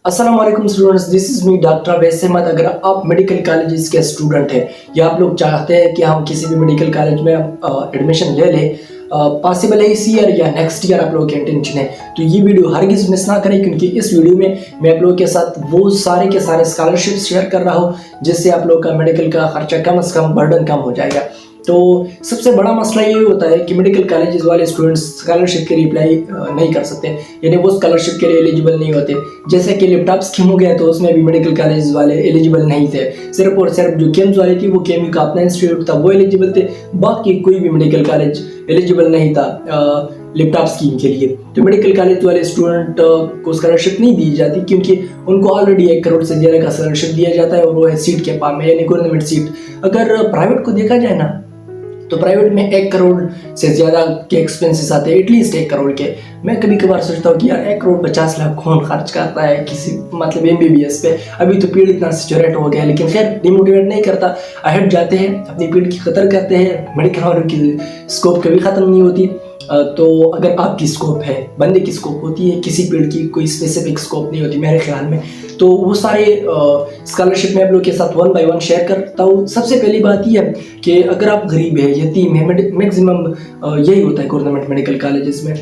अस्सलाम वालेकुम students, this is me doctor Awais Ahmed. अगर आप मेडिकल कॉलेजेस के स्टूडेंट हैं या आप लोग चाहते हैं कि हम किसी भी मेडिकल कॉलेज में एडमिशन ले लें, पॉसिबल है इस ईयर या नेक्स्ट ईयर आप लोगों की इंटेंशन है, तो ये वीडियो हरगिज़ मिस ना करें, क्योंकि इस वीडियो में मैं आप लोगों के साथ वो सारे के सारे स्कॉलरशिप शेयर कर रहा हूँ जिससे आप लोग का मेडिकल का खर्चा कम से कम, बर्डन कम हो जाएगा। तो सबसे बड़ा मसला ये होता है कि मेडिकल कॉलेजेस वाले स्टूडेंट्स स्कॉलरशिप के लिए अप्लाई नहीं कर सकते, यानी वो स्कॉलरशिप के लिए एलिजिबल नहीं होते। जैसे कि लैपटॉप स्कीम हो गया, तो उसमें भी मेडिकल कॉलेजेस वाले एलिजिबल नहीं थे। सिर्फ और सिर्फ जो केम्स वाले थी, वो केमी का अपना इंस्टीट्यूट था, वो एलिजिबल थे, बाकी कोई भी मेडिकल कॉलेज एलिजिबल नहीं था लैपटॉप स्कीम के लिए। तो मेडिकल कॉलेज वाले स्टूडेंट को स्कॉलरशिप नहीं दी जाती, क्योंकि उनको ऑलरेडी 1 करोड़ से ज़्यादा का स्कॉलरशिप दिया जाता है, और वो है सीट के पास में, यानी गवर्नमेंट सीट। अगर प्राइवेट को देखा जाए ना, तो प्राइवेट में 1 करोड़ से ज़्यादा के एक्सपेंसेस आते हैं, एटलीस्ट 1 करोड़ के। मैं कभी कभार सोचता हूँ कि यार 1 करोड़ 50 लाख कौन खर्च करता है किसी मतलब MBBS पे। अभी तो पीढ़ इतना सेचुरेट हो गया है, लेकिन खैर डिमोटिवेट नहीं करता, अहेड जाते हैं, अपनी पीढ़ की कदर करते हैं। मेडिकल वालों की स्कोप कभी ख़त्म नहीं होती। तो अगर आपकी स्कोप है, बंदे की स्कोप होती है, किसी फील्ड की कोई स्पेसिफिक स्कोप नहीं होती मेरे ख्याल में। तो वो सारे स्कॉलरशिप मैं आप लोग के साथ 1 बाय 1 शेयर करता हूँ। सबसे पहली बात यह है कि अगर आप गरीब है, यतीम है, मैक्सिमम यही होता है गवर्नमेंट मेडिकल कॉलेजेस में,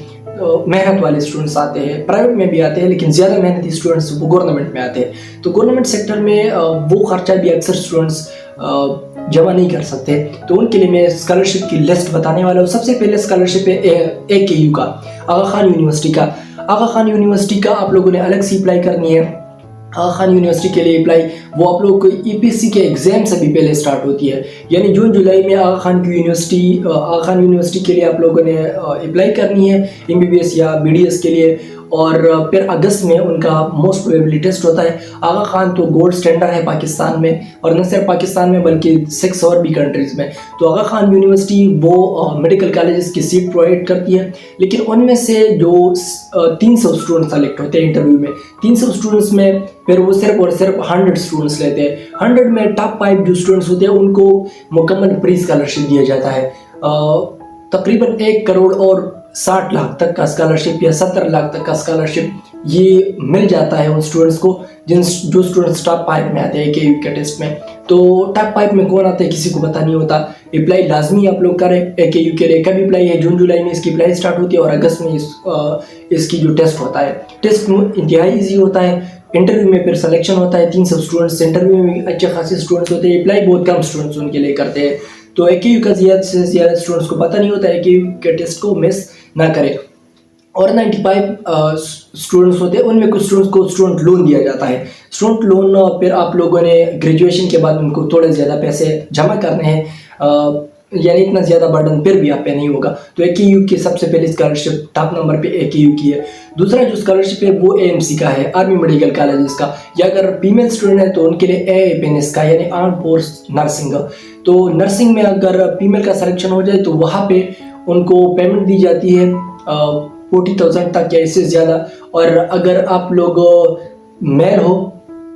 मेहनत वाले स्टूडेंट्स आते हैं, प्राइवेट में भी आते हैं, लेकिन ज़्यादा मेहनती स्टूडेंट्स वो गवर्नमेंट में आते हैं। तो गवर्नमेंट सेक्टर में वो खर्चा भी अक्सर स्टूडेंट्स जमा नहीं कर सकते, तो उनके लिए मैं स्कॉलरशिप की लिस्ट बताने वाला हूँ। सबसे पहले स्कॉलरशिप है AKU का, आगा खान यूनिवर्सिटी का। आगा खान यूनिवर्सिटी का आप लोगों ने अलग से अप्लाई करनी है। आगा खान यूनिवर्सिटी के लिए अप्लाई वो आप लोग को EPC के एग्जाम से भी पहले स्टार्ट होती है, यानी जून जुलाई में आगा खान यूनिवर्सिटी के लिए आप लोगों ने अप्लाई करनी है MBBS या BDS के लिए। और फिर अगस्त में उनका मोस्ट प्रोबेबली टेस्ट होता है। आगा खान तो गोल्ड स्टैंडर्ड है पाकिस्तान में, और न सिर्फ पाकिस्तान में बल्कि 6 और भी कंट्रीज़ में। तो आगा खान यूनिवर्सिटी वो मेडिकल कॉलेजेस की सीट प्रोवाइड करती है, लेकिन उनमें से जो 300 स्टूडेंट्स सेलेक्ट होते हैं इंटरव्यू में, 300 स्टूडेंट्स में फिर वो सिर्फ और सिर्फ 100 स्टूडेंट्स लेते हैं। 100 में टॉप 5 जो स्टूडेंट्स होते हैं उनको मुकम्मल प्री स्कॉलरशिप दिया जाता है। तकरीबन 1 करोड़ और 60 लाख तक का स्कॉलरशिप या 70 लाख तक का स्कॉलरशिप ये मिल जाता है उन स्टूडेंट्स को जो स्टूडेंट्स टॉप 5 में आते हैं AKU के टेस्ट में। तो टॉप 5 में कौन आता है किसी को पता नहीं होता। अप्लाई लाजमी आप लोग करें AKU के लिए। कभी अप्लाई है, जून जुलाई में इसकी अप्लाई स्टार्ट होती है, और अगस्त में इसकी जो टेस्ट होता है, टेस्ट इंतहाई ईजी होता है। इंटरव्यू में फिर सिलेक्शन होता है, 300 स्टूडेंट्स, इंटरव्यू में भी अच्छे खासे स्टूडेंट्स होते हैं, अप्लाई बहुत कम स्टूडेंट्स उनके लिए करते हैं। तो AKU का ज़्यादा से ज़्यादा स्टूडेंट्स को पता नहीं होता है, AKU के टेस्ट को मिस ना करें। और 95 स्टूडेंट्स होते हैं, उनमें कुछ स्टूडेंट्स को स्टूडेंट लोन दिया जाता है। स्टूडेंट लोन फिर आप लोगों ने ग्रेजुएशन के बाद उनको थोड़े ज़्यादा पैसे जमा करने हैं, यानी इतना ज़्यादा बर्डन फिर भी आप पे नहीं होगा। तो AKU की सबसे पहली स्कॉलरशिप टॉप नंबर पे AKU की है। दूसरा जो स्कॉलरशिप है वो AMC का है, आर्मी मेडिकल कॉलेजेस का, या अगर फीमेल स्टूडेंट है तो उनके लिए AAPNS का, यानी आर्म फोर्स नर्सिंग। तो नर्सिंग में अगर फीमेल का सिलेक्शन हो जाए तो वहाँ पे उनको पेमेंट दी जाती है 40,000 तक या इससे ज़्यादा। और अगर आप लोग मेल हो,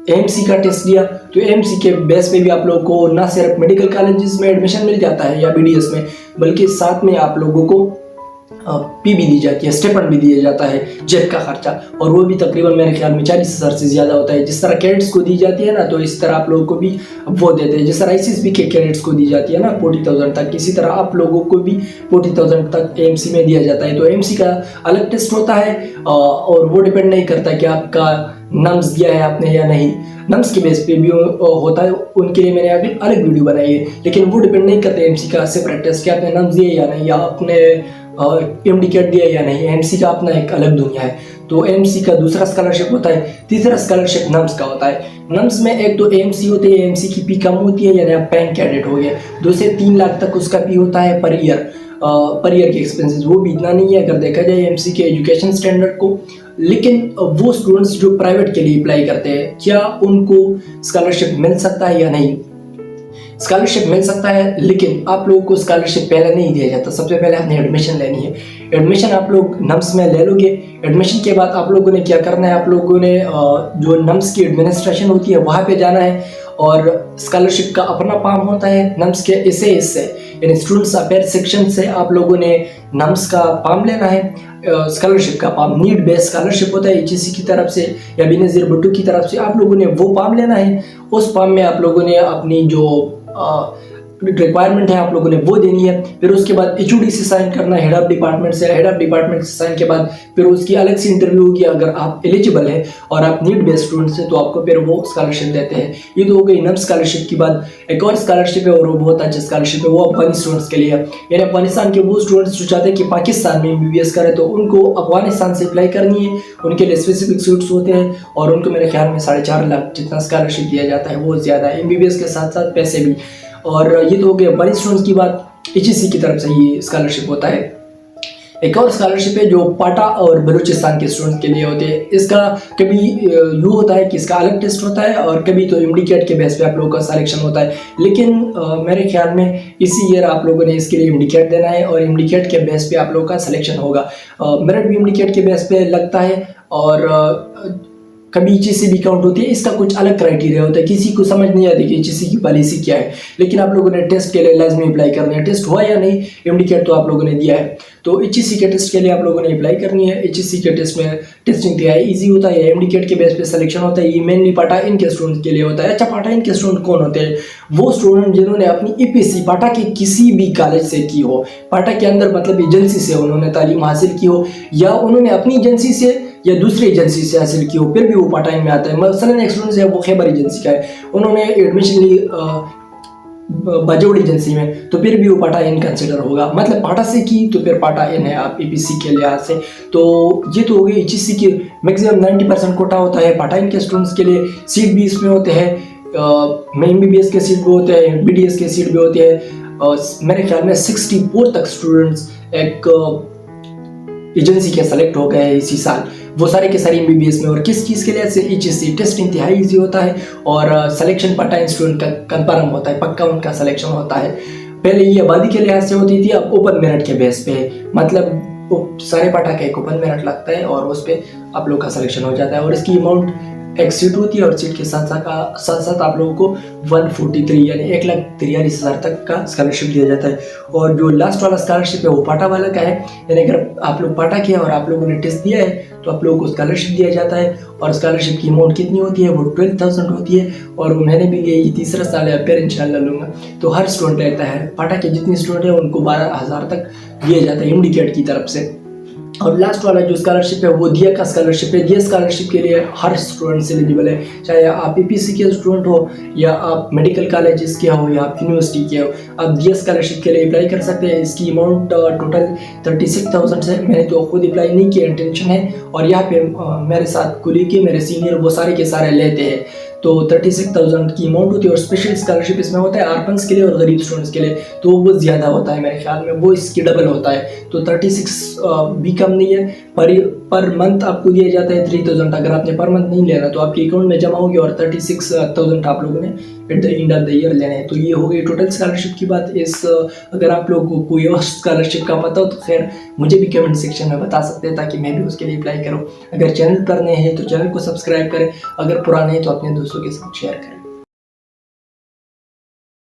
AMC का टेस्ट दिया, तो AMC के बेस पे भी आप लोगों को ना सिर्फ मेडिकल कॉलेजेस में एडमिशन मिल जाता है या BDS में, बल्कि साथ में आप लोगों को P भी दी जाती है, स्टेपन भी दिया जाता है, जेब का खर्चा, और वो भी तकरीबन मेरे ख्याल में 40,000 से ज़्यादा होता है। जिस तरह कैडेट्स को दी जाती है ना, तो इस तरह आप लोगों को भी वो देते हैं। जिस तरह ICSB के कैडेट्स को दी जाती है ना 40,000 तक, इसी तरह आप लोगों को भी 40,000 तक AMC में दिया जाता है। तो AMC का अलग टेस्ट होता है, और वो डिपेंड नहीं करता कि आपका नम्स दिया है आपने या नहीं, नम्स के बेस पे भी होता है। उनके लिए मैंने अभी अलग वीडियो बनाई है, लेकिन वो डिपेंड नहीं करते AMC का सेपरेट टेस्ट कि आपने नम्स दिए या नहीं, या आपने MD दिया या नहीं। AMC का अपना एक अलग दुनिया है। तो AMC का दूसरा स्कॉलरशिप होता है। तीसरा स्कॉलरशिप नम्स का होता है। नम्स में एक तो AMC होती है, AMC की P कम होती है, यानी आप पैन कैडेट हो गए, 2 से 3 लाख तक उसका P होता है पर ईयर के एक्सपेंसेस। वो भी इतना नहीं है अगर देखा जाए AMC के एजुकेशन स्टैंडर्ड को। लेकिन वो स्टूडेंट्स जो प्राइवेट के लिए अप्लाई करते हैं, क्या उनको स्कॉलरशिप मिल सकता है या नहीं? स्कॉलरशिप मिल सकता है, लेकिन आप लोगों को स्कॉलरशिप पहले नहीं दिया जाता। सबसे पहले आपने एडमिशन लेनी है। एडमिशन आप लोग नम्स में ले लोगे। एडमिशन के बाद आप लोगों ने क्या करना है, आप लोगों ने जो नम्स की एडमिनिस्ट्रेशन होती है वहाँ पे जाना है, और स्कॉलरशिप का अपना पाम होता है नम्स के से यानी स्टूडेंट्स अफेयर सेक्शन से आप लोगों ने नम्स का पाम लेना है। स्कॉलरशिप का पाम, नीड बेस्ड स्कॉलरशिप होता है HEC की तरफ से या बेनज़ीर भुट्टो की तरफ से, आप लोगों ने वो पाम लेना है। उस पाम में आप लोगों ने अपनी जो रिक्वायरमेंट है आप लोगों ने वो देनी है। फिर उसके बाद HOD से साइन करना है, हेड ऑफ डिपार्टमेंट से। हेड ऑफ डिपार्टमेंट से साइन के बाद फिर उसकी अलग से इंटरव्यू होगी। अगर आप एलिजिबल है और आप नीड बेस्ड स्टूडेंट से तो आपको फिर वो स्कॉलरशिप देते हैं। ये तो हो गई नम स्कॉलरशिप की बात। एक और स्कॉलरशिप है और वो बहुत अच्छा स्कॉलरशिप है, वो अफगानी स्टूडेंट्स के लिए है। यानी अफगानिस्तान के वो स्टूडेंट्स जो चाहते हैं कि पाकिस्तान में MBBS करें तो उनको अफगानिस्तान से अप्लाई करनी है। उनके लिए स्पेसिफिक सीट्स होते हैं और उनको मेरे ख्याल में 4.5 लाख जितना स्कॉलरशिप दिया जाता है, वो ज़्यादा है। MBBS के साथ साथ पैसे भी। और ये तो हो गया अफगानी स्टूडेंट्स की बात। HEC की तरफ से ये स्कॉलरशिप होता है। एक और स्कॉलरशिप है जो पाटा और बलूचिस्तान के स्टूडेंट्स के लिए होते हैं। इसका कभी यूँ होता है कि इसका अलग टेस्ट होता है और कभी तो MDCAT के बेस पे आप लोगों का सिलेक्शन होता है। लेकिन मेरे ख्याल में इसी ईयर आप लोगों ने इसके लिए MDCAT देना है और MDCAT के बेस पे आप लोगों का सिलेक्शन होगा। मेरिट भी MDCAT के बेस पे लगता है और कभी HEC भी काउंट होती है। इसका कुछ अलग क्राइटेरिया होता है, किसी को समझ नहीं आती कि HEC की पॉलिसी क्या है। लेकिन आप लोगों ने टेस्ट के लिए लाजमी अप्लाई करनी है। टेस्ट हुआ या नहीं, MDCAT तो आप लोगों ने दिया है, तो HEC के टेस्ट के लिए आप लोगों ने अप्लाई करनी है। HEC के टेस्ट में टेस्टिंग इंतहाई ईजी होता है, MDCAT के बेस पे सिलेक्शन होता है। ये मेनली पाटा इनके स्टूडेंट के लिए होता है। अच्छा, पाटा इनके स्टूडेंट कौन होते हैं? वो स्टूडेंट जिन्होंने अपनी EPC पाटा के किसी भी कॉलेज से की हो, पाटा के अंदर मतलब एजेंसी से उन्होंने तालीम हासिल की हो, या उन्होंने अपनी एजेंसी से या दूसरी एजेंसी से हासिल की हो, फिर भी वो पार्ट टाइम में आता है। मसलन एक स्टूडेंट है वो खैबर एजेंसी का है, उन्होंने एडमिशन ली बाजौड़ एजेंसी में, तो फिर भी वो पाटा इन कंसिडर होगा। मतलब पाटा से की तो फिर पाटा इन है आप EPC के लिहाज से। तो ये तो हो गई HEC की मैक्सिमम 90% कोटा होता है पाटा इन के स्टूडेंट्स के लिए। सीट भी इसमें होते हैं, MBBS के सीट भी होते हैं, BDS के सीट भी होते हैं। मेरे ख्याल में 64 तक स्टूडेंट्स एक एजेंसी के सेलेक्ट हो गए इसी साल, वो सारे के सारे MBBS में। और किस चीज़ के लिए से HEC टेस्ट इंतहाई ईजी होता है और सिलेक्शन पाटा स्टूडेंट का कंफर्म होता है, पक्का उनका सिलेक्शन होता है। पहले ये आबादी के लिहाज से होती थी, अब ओपन मेरिट के बेस पे, मतलब सारे पाटा का एक ओपन मेरिट लगता है और उस पर आप लोग का सिलेक्शन हो जाता है। और इसकी अमाउंट एक सीट होती है और सीट के साथ साथ आप लोगों को 143 यानी 1,43,000 तक का स्कॉलरशिप दिया जाता है। और जो लास्ट वाला स्कॉलरशिप है वो पाटा वाला का है, यानी अगर आप लोग पाटा किया और आप लोगों ने टेस्ट दिया है तो आप लोगों को स्कॉलरशिप दिया जाता है। और स्कॉलरशिप की अमाउंट कितनी होती है? वो 12,000 होती है। और वो मैंने भी लिया, ये तीसरा साल है, फिर इंशाल्लाह लूँगा। तो हर स्टूडेंट लेता है, पाटा के जितने स्टूडेंट हैं उनको 12,000 तक दिया जाता है MDCAT की तरफ से। और लास्ट वाला जो स्कॉलरशिप है वो दिया का स्कॉलरशिप है। दिया स्कॉलरशिप के लिए हर स्टूडेंट एलिजिबल है, चाहे आप EPC के स्टूडेंट हो या आप मेडिकल कॉलेजेस के हो या आप यूनिवर्सिटी के हो, आप दिया स्कॉलरशिप के लिए अप्लाई कर सकते हैं। इसकी अमाउंट टोटल 36,000 है। मैंने तो खुद अप्लाई नहीं किया, इंटेंशन है। और यहाँ पे मेरे साथ कुलीग के मेरे सीनियर वो सारे के सारे लेते हैं, तो 36,000 की अमाउंट होती है। और स्पेशल स्कॉलरशिप इसमें होता है आर्फन्स के लिए और गरीब स्टूडेंट्स के लिए, तो वो ज़्यादा होता है मेरे ख्याल में, वो इसकी डबल होता है। तो 36 भी कम नहीं है। पर मंथ आपको दिया जाता है 3,000। अगर आपने पर मंथ नहीं लेना तो आपके अकाउंट में जमा होगी और 36,000 आप लोगों ने at the end of the year लेने हैं। तो ये हो गई टोटल स्कॉलरशिप की बात। अगर आप लोगों को कोई और स्कॉलरशिप का पता हो तो खैर मुझे भी कमेंट सेक्शन में बता सकते हैं ताकि मैं भी उसके लिए अप्लाई करूँ। अगर चैनल पर नए हैं तो चैनल को सब्सक्राइब करें, अगर पुराने हैं तो अपने दोस्तों के साथ शेयर करें।